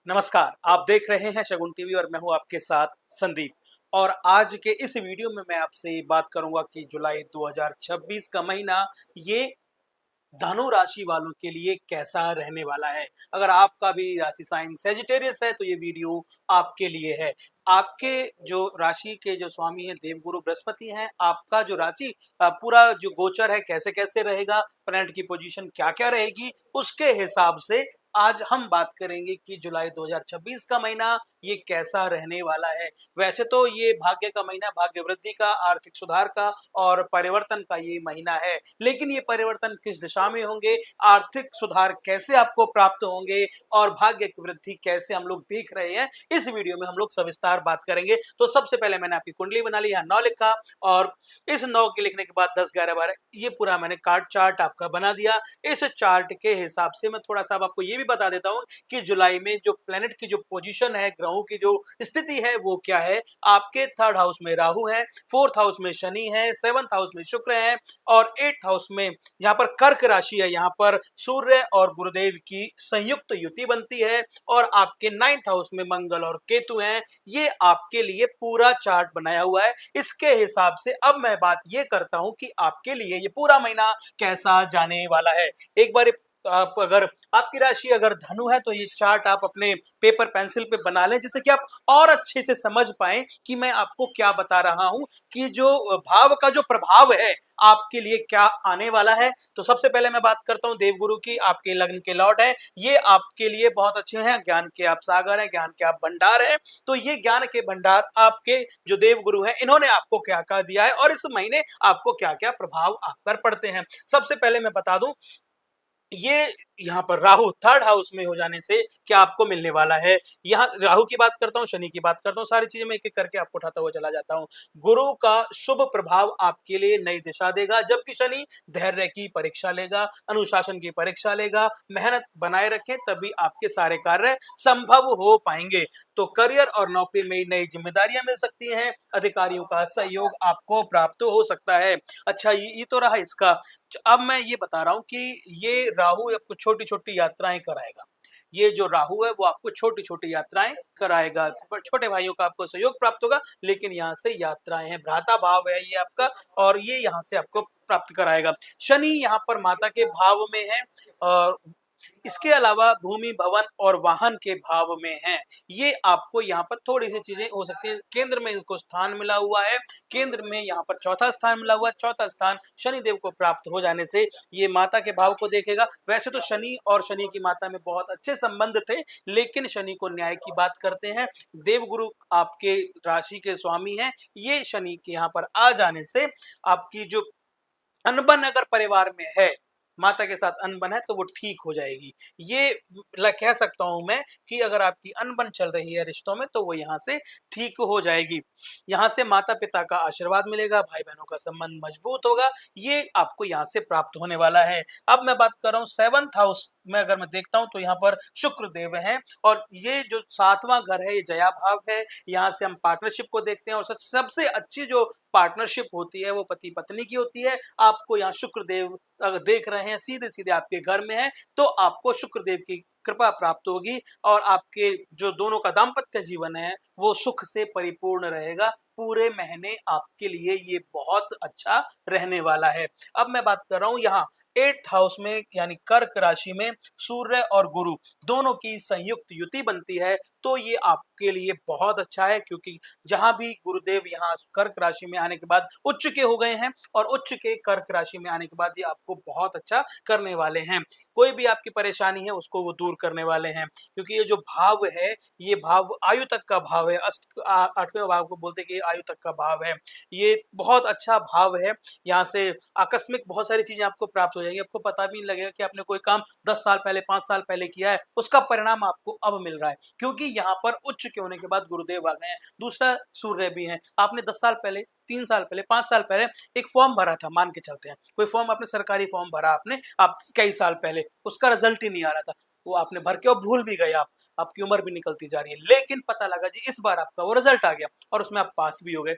नमस्कार, आप देख रहे हैं शगुन टीवी और मैं हूं आपके साथ संदीप। और आज के इस वीडियो में मैं आपसे बात करूंगा कि जुलाई 2026 का महीना ये धनु राशि वालों के लिए कैसा रहने वाला है। अगर आपका भी राशि साइन सेजिटेरियस है तो ये वीडियो आपके लिए है। आपके जो राशि के जो स्वामी हैं देवगुरु बृहस्पति हैं, आपका जो राशि पूरा जो गोचर है कैसे-कैसे रहेगा, प्लैनेट की पोजीशन क्या-क्या रहेगी, उसके हिसाब से आज हम बात करेंगे कि जुलाई 2026 का महीना ये कैसा रहने वाला है। वैसे तो ये भाग्य का महीना, भाग्य वृद्धि का, आर्थिक सुधार का और परिवर्तन का ये महीना है। लेकिन ये परिवर्तन किस दिशा में होंगे, आर्थिक सुधार कैसे आपको प्राप्त होंगे और भाग्य की वृद्धि कैसे हम लोग देख रहे हैं, इस वीडियो में हम लोग सविस्तार बात करेंगे। तो सबसे पहले मैंने आपकी कुंडली बना ली, यहाँ 9 लिखा और इस 9 के लिखने के बाद 10, 11, 12 ये पूरा मैंने कार्ड चार्ट आपका बना दिया। इस चार्ट के हिसाब से मैं थोड़ा-सा अब आपको ये भी बता देता हूँ कि जुलाई में जो प्लैनेट की जो पोजीशन है, ग्रहों की जो स्थिति है वो क्या है। आपके 3rd हाउस में राहु है, 4th हाउस में शनि है, 7th हाउस में शुक्र है और 8th हाउस में यहाँ पर कर्क राशि है, यहाँ पर सूर्य और गुरुदेव की संयुक्त युति बनती है और आपके 9th हाउस में मंगल और केतु हैं। ये आपके लिए पूरा चार्ट बनाया हुआ है। इसके हिसाब से अब मैं बात ये करता हूं कि आपके लिए ये पूरा महीना कैसा जाने वाला है। एक बार आप अगर आपकी राशि अगर धनु है तो ये चार्ट आप अपने पेपर पेंसिल पे बना लें, जिससे कि आप और अच्छे से समझ पाएं कि मैं आपको क्या बता रहा हूं कि जो भाव का जो प्रभाव है आपके लिए क्या आने वाला है। तो सबसे पहले मैं बात करता हूं देवगुरु की। आपके लग्न के लॉर्ड है, ये आपके लिए बहुत अच्छे हैं, ज्ञान के आप सागर हैं, ज्ञान के आप भंडार हैं। तो ये ज्ञान के भंडार आपके जो देवगुरु हैं इन्होंने आपको क्या क्या दिया है और इस महीने आपको क्या क्या प्रभाव आप पर पड़ते हैं। सबसे पहले मैं बता दूं, ये यहाँ पर राहु 3rd हाउस में हो जाने से क्या आपको मिलने वाला है। यहाँ राहु की बात करता हूँ, शनि की बात करता हूँ, सारी चीजें मैं एक एक करके आपको उठाता हुआ चला जाता हूँ। गुरु का शुभ प्रभाव आपके लिए नई दिशा देगा, जबकि शनि धैर्य की परीक्षा लेगा, अनुशासन की परीक्षा लेगा। मेहनत बनाए रखें तभी आपके सारे कार्य संभव हो पाएंगे। तो करियर और नौकरी में नई जिम्मेदारियां मिल सकती हैं, अधिकारियों का सहयोग आपको प्राप्त हो सकता है। अच्छा, ये तो रहा इसका। अब मैं ये बता रहा हूँ कि ये राहु आपको छोटी-छोटी यात्राएं कराएगा। ये जो राहु है वो आपको छोटी-छोटी यात्राएं कराएगा, पर छोटे भाइयों का आपको सहयोग प्राप्त होगा, लेकिन यहाँ से यात्राएं हैं, भ्राता भाव है ये आपका और ये यहाँ से आपको प्राप्त कराएगा। शनि यहाँ पर माता के भाव में है और इसके अलावा भूमि, भवन और वाहन के भाव में हैं। ये आपको यहाँ पर थोड़ी-सी चीज़ें हो सकती हैं। केंद्र में इसको स्थान मिला हुआ है, केंद्र में यहाँ पर चौथा स्थान मिला हुआ है, चौथा स्थान शनिदेव को प्राप्त हो जाने से ये माता के भाव को देखेगा। वैसे तो शनि और शनि की माता में बहुत अच्छे संबंध थे, लेकिन शनि को न्याय की बात करते हैं। देवगुरु आपके राशि के स्वामी हैं, ये शनि के यहाँ पर आ जाने से आपकी जो अनबन अगर परिवार में है, माता के साथ अनबन है तो वो ठीक हो जाएगी। ये कह सकता हूं मैं कि अगर आपकी अनबन चल रही है रिश्तों में तो वो यहाँ से ठीक हो जाएगी। यहाँ से माता पिता का आशीर्वाद मिलेगा, भाई बहनों का संबंध मजबूत होगा, ये आपको यहाँ से प्राप्त होने वाला है। अब मैं बात कर रहा हूँ 7th हाउस में, अगर मैं देखता हूँ तो यहाँ पर शुक्र देव हैं और ये जो 7वां घर है ये जया भाव है। यहाँ से हम पार्टनरशिप को देखते हैं और सबसे अच्छी जो पार्टनरशिप होती है वो पति पत्नी की होती है। आपको यहाँ शुक्र देव अगर देख रहे हैं सीधे-सीधे आपके घर में है तो आपको शुक्र देव की कृपा प्राप्त होगी और आपके जो दोनों का दाम्पत्य जीवन है वो सुख से परिपूर्ण रहेगा। पूरे महीने आपके लिए ये बहुत अच्छा रहने वाला है। अब मैं बात कर रहा हूँ यहाँ 8th हाउस में, यानी कर्क राशि में सूर्य और गुरु दोनों की संयुक्त युति बनती है, तो ये आपके लिए बहुत अच्छा है, क्योंकि जहां भी गुरुदेव यहाँ कर्क राशि में आने के बाद उच्च के हो गए हैं और उच्च के कर्क राशि में आने के बाद ये आपको बहुत अच्छा करने वाले हैं। कोई भी आपकी परेशानी है उसको वो दूर करने वाले हैं, क्योंकि ये जो भाव है ये भाव आयु तक का भाव है। 8वें भाव को बोलते हैं कि आयु तक का भाव है। ये बहुत अच्छा भाव है। यहाँ से आकस्मिक बहुत सारी चीजें आपको प्राप्त हो जाएंगी, आपको पता भी नहीं लगेगा कि आपने कोई काम 10 साल पहले 5 साल पहले किया है, उसका परिणाम आपको अब मिल रहा है, क्योंकि यहाँ पर उच्च के होने के बाद गुरुदेव आ गए हैं। दूसरा सूर्य भी है। आपने 10 साल पहले, 3 साल पहले, 5 साल पहले एक फॉर्म भरा था, मान के चलते हैं कोई फॉर्म, आपने सरकारी फॉर्म भरा, आपने आप कई साल पहले, उसका रिजल्ट ही नहीं आ रहा था, वो आपने भर के और भूल भी गए आप, आपकी उम्र भी निकलती जा रही है, लेकिन पता लगा जी इस बार आपका वो रिजल्ट आ गया और उसमें आप पास भी हो गए।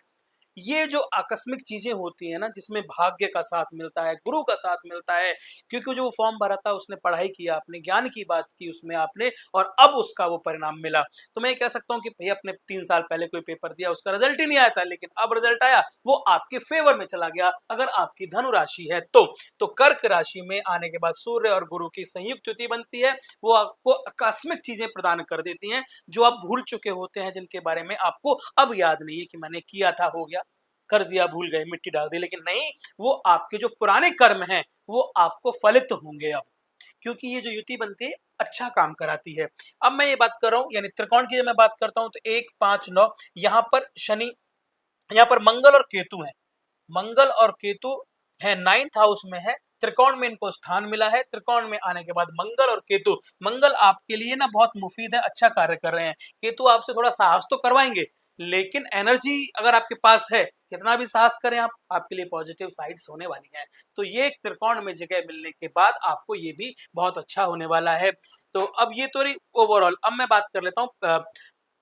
ये जो आकस्मिक चीजें होती है ना, जिसमें भाग्य का साथ मिलता है, गुरु का साथ मिलता है, क्योंकि जो फॉर्म भरा था उसने पढ़ाई किया, आपने ज्ञान की बात की उसमें आपने, और अब उसका वो परिणाम मिला। तो मैं ये कह सकता हूँ कि भैया आपने 3 साल पहले कोई पेपर दिया, उसका रिजल्ट ही नहीं आया था, लेकिन अब रिजल्ट आया, वो आपके फेवर में चला गया, अगर आपकी धनु राशि है तो कर्क राशि में आने के बाद सूर्य और गुरु की संयुक्त युति बनती है, वो आपको आकस्मिक चीजें प्रदान कर देती हैं, जो आप भूल चुके होते हैं, जिनके बारे में आपको अब याद नहीं है कि मैंने किया था, हो गया, कर दिया, भूल गए, मिट्टी डाल दी, लेकिन नहीं, वो आपके जो पुराने कर्म हैं वो आपको फलित होंगे अब, क्योंकि ये जो युति बनती है अच्छा काम कराती है। अब मैं ये बात कर रहा हूँ, यानी त्रिकोण की जब मैं बात करता हूँ तो 1, 5, 9, यहाँ पर शनि, यहाँ पर मंगल और केतु है, मंगल और केतु है 9th हाउस में है, त्रिकोण में इनको स्थान मिला है। त्रिकोण में आने के बाद मंगल और केतु, मंगल आपके लिए ना बहुत मुफीद है, अच्छा कार्य कर रहे हैं, केतु आपसे थोड़ा साहस तो करवाएंगे, लेकिन एनर्जी अगर आपके पास है, कितना भी साहस करें आप, आपके लिए पॉजिटिव साइड्स होने वाली हैं। तो ये त्रिकोण में जगह मिलने के बाद आपको ये भी बहुत अच्छा होने वाला है। तो अब ये तो रही ओवरऑल। अब मैं बात कर लेता हूँ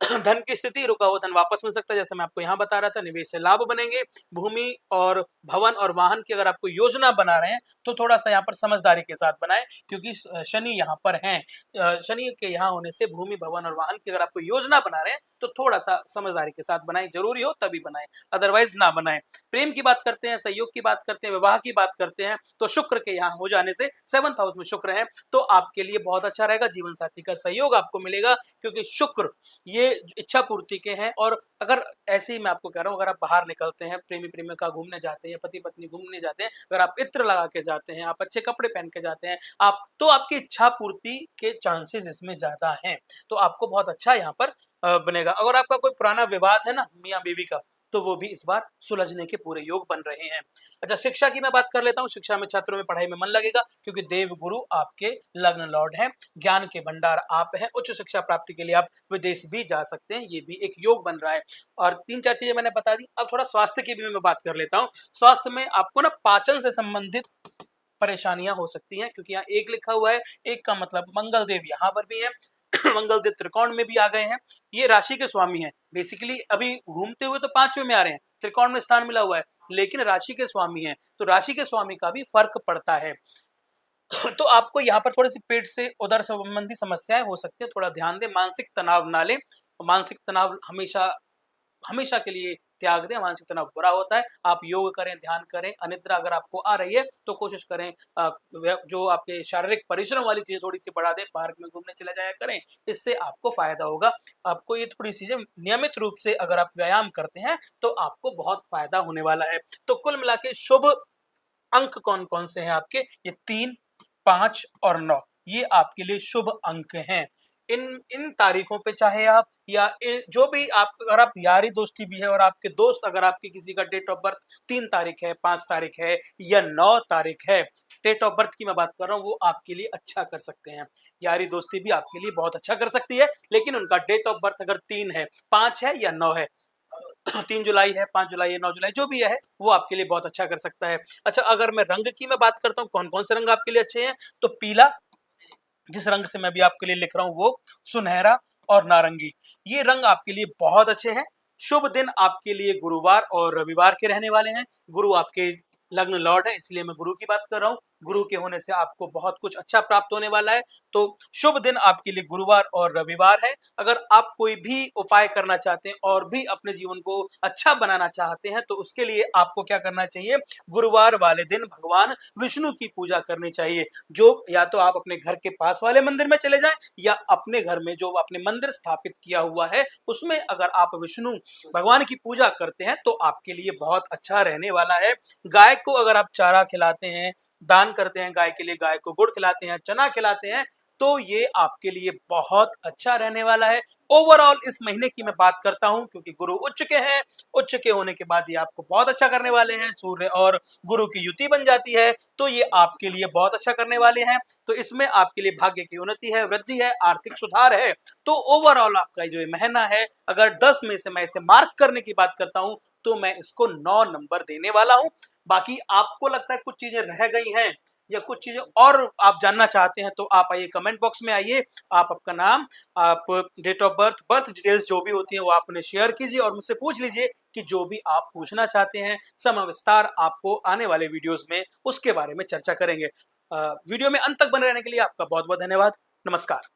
धन की स्थिति, रुका हुआ धन वापस मिल सकता है, जैसे मैं आपको यहाँ बता रहा था, निवेश से लाभ बनेंगे, भूमि और भवन और वाहन की अगर आपको योजना बना रहे हैं तो थोड़ा सा यहाँ पर समझदारी के साथ बनाएं, क्योंकि शनि यहाँ पर हैं, शनि के यहाँ होने से भूमि भवन और वाहन की अगर आपको योजना बना रहे हैं तो थोड़ा सा समझदारी के साथ बनाएं, जरूरी हो तभी बनाएं, अदरवाइज ना बनाएं। प्रेम की बात करते हैं, सहयोग की बात करते हैं, विवाह की बात करते हैं, तो शुक्र के यहाँ हो जाने से 7th हाउस में शुक्र है, तो आपके लिए बहुत अच्छा रहेगा, जीवन साथी का सहयोग आपको मिलेगा, क्योंकि शुक्र ये इच्छा पूर्ति के हैं। और अगर ऐसे ही मैं आपको कह रहा हूँ, अगर आप बाहर निकलते हैं, प्रेमी प्रेमिका घूमने जाते हैं, पति पत्नी घूमने जाते हैं, अगर आप इत्र लगा के जाते हैं, आप अच्छे कपड़े पहन के जाते हैं, आप तो आपकी इच्छा पूर्ति के चांसेस इसमें ज्यादा हैं, तो आपको बहुत अच्छा यहाँ पर बनेगा। अगर आपका कोई पुराना विवाद है ना मियाँ बीवी का, तो वो भी इस बार सुलझने के पूरे योग बन रहे हैं। अच्छा, शिक्षा की मैं बात कर लेता हूँ। शिक्षा में छात्रों में पढ़ाई में मन लगेगा, क्योंकि देव गुरु आपके लग्न लॉर्ड हैं, ज्ञान के भंडार आप हैं, उच्च शिक्षा प्राप्ति के लिए आप विदेश भी जा सकते हैं, ये भी एक योग बन रहा है। और 3-4 चीजें मैंने बता दी, अब थोड़ा स्वास्थ्य की भी मैं बात कर लेता हूँ। स्वास्थ्य में आपको ना पाचन से संबंधित परेशानियां हो सकती हैं, क्योंकि यहाँ एक लिखा हुआ है, एक का मतलब मंगल देव यहाँ पर भी है मंगल देव त्रिकोण में भी आ गए हैं, ये राशि के स्वामी हैं, बेसिकली अभी घूमते हुए तो 5वें में आ रहे हैं, त्रिकोण में स्थान मिला हुआ है, लेकिन राशि के स्वामी हैं, तो राशि के स्वामी का भी फर्क पड़ता है। तो आपको यहाँ पर थोड़ी सी पेट से उदर संबंधी समस्याएं हो सकती है, थोड़ा ध्यान दें, मानसिक तनाव ना लें, मानसिक तनाव हमेशा हमेशा के लिए त्याग दें, मानसिक तनाव बुरा होता है। आप योग करें, ध्यान करें, अनिद्रा अगर आपको आ रही है तो कोशिश करें जो आपके शारीरिक परिश्रम वाली चीजें थोड़ी सी बढ़ा दें, पार्क में घूमने चले जाया करें, इससे आपको फायदा होगा। आपको ये थोड़ी चीजें नियमित रूप से अगर आप व्यायाम करते हैं तो आपको बहुत फायदा होने वाला है। तो कुल मिला के शुभ अंक कौन कौन से हैं आपके, ये 3, 5 और 9, ये आपके लिए शुभ अंक हैं। इन इन तारीखों पे चाहे आप या जो भी आप, अगर आप यारी दोस्ती भी है और आपके दोस्त, अगर आपके किसी का डेट ऑफ बर्थ 3 तारीख है, 5 तारीख है या 9 तारीख है, डेट ऑफ बर्थ की मैं बात कर रहा हूँ, वो आपके लिए अच्छा कर सकते हैं, यारी दोस्ती भी आपके लिए बहुत अच्छा कर सकती है, लेकिन उनका डेट ऑफ बर्थ अगर 3 है, 5 है या 9 है, 3 जुलाई है, 5 जुलाई है, 9 जुलाई, जो भी है वो आपके लिए बहुत अच्छा कर सकता है। अच्छा, अगर मैं रंग की मैं बात करता हूँ, कौन कौन से रंग आपके लिए अच्छे हैं, तो पीला, जिस रंग से मैं भी आपके लिए लिख रहा हूँ, वो सुनहरा और नारंगी, ये रंग आपके लिए बहुत अच्छे हैं। शुभ दिन आपके लिए गुरुवार और रविवार के रहने वाले हैं, गुरु आपके लग्न लॉर्ड है, इसलिए मैं गुरु की बात कर रहा हूँ, गुरु के होने से आपको बहुत कुछ अच्छा प्राप्त होने वाला है। तो शुभ दिन आपके लिए गुरुवार और रविवार है। अगर आप कोई भी उपाय करना चाहते हैं और भी अपने जीवन को अच्छा बनाना चाहते हैं, तो उसके लिए आपको क्या करना चाहिए, गुरुवार वाले दिन भगवान विष्णु की पूजा करनी चाहिए, जो या तो आप अपने घर के पास वाले मंदिर में चले जाएं, या अपने घर में जो आपने मंदिर स्थापित किया हुआ है उसमें अगर आप विष्णु भगवान की पूजा करते हैं तो आपके लिए बहुत अच्छा रहने वाला है। गाय को अगर आप चारा खिलाते हैं, दान करते हैं गाय के लिए, गाय को गुड़ खिलाते हैं, चना खिलाते हैं, तो ये आपके लिए बहुत अच्छा रहने वाला है। ओवरऑल इस महीने की मैं बात करता हूं, क्योंकि गुरु उच्च के हैं, उच्च के होने के बाद ये आपको बहुत अच्छा करने वाले हैं, सूर्य और गुरु की युति बन जाती है, तो ये आपके लिए बहुत अच्छा करने वाले हैं। तो इसमें आपके लिए भाग्य की उन्नति है, वृद्धि है, आर्थिक सुधार है। तो ओवरऑल आपका जो ये महीना है, अगर 10 में से मैं इसे मार्क करने की बात करता हूं, तो मैं इसको 9 नंबर देने वाला हूं। बाकी आपको लगता है कुछ चीजें रह गई हैं, या कुछ चीजें और आप जानना चाहते हैं तो आप आइए कमेंट बॉक्स में आइए, आप आपका नाम, आप date of birth, birth details जो भी होती हैं वो आप उन्हें शेयर कीजिए और मुझसे पूछ लीजिए कि जो भी आप पूछना चाहते हैं सविस्तार आपको आने वाले वीडियोस में उसके बारे में चर्चा करेंगे। वीडियो में अंत तक बने रहने के लिए आपका बहुत बहुत धन्यवाद। नमस्कार।